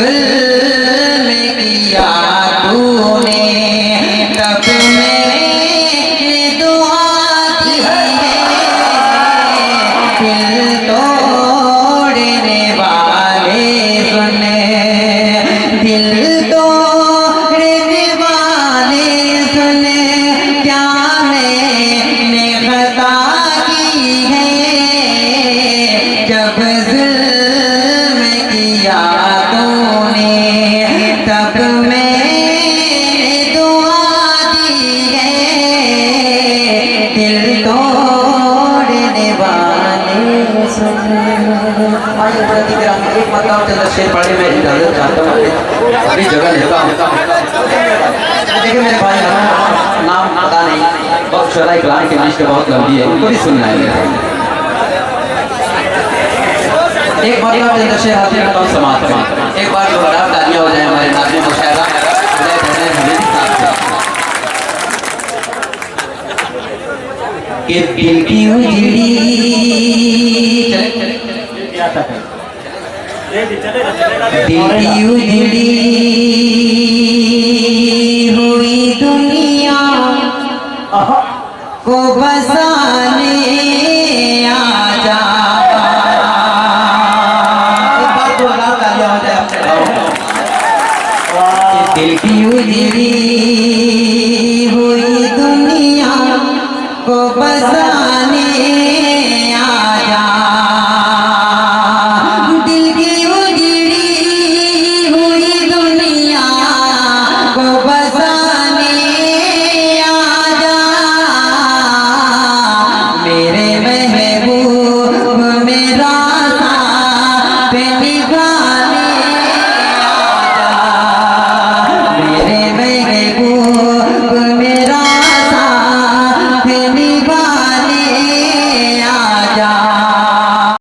जुल्म किया तूने तब मैंने दुआ दी है। दिल तोड़ने वाले सुने, दिल तोड़ने वाले सुने, क्या मैंने खता की है। जब जुल्म किया तूने तब मैंने दुआ दी है। दिल तोड़ने वाले सुने। एक मतलब चंद्र शेर पढ़े मैं इजाजत चाहता हूँ, अभी जगह लेता हूँ। देखिए मेरे भाई नाम पता नहीं, बहुत शराय कलाम की लिस्ट बहुत लंबी है, उनको भी सुनना है। एक मतलब चंद्र शेर हाथी में कौन समाप्त है। एक बार जो बड़ा तालियां हो जाए हमारे नाज़िम मुशायरा के दिल की उजड़ी दिल की उजड़ी हुई दुनिया को बसाने आजा। दिल की उजड़ी हुई दुनिया को बसा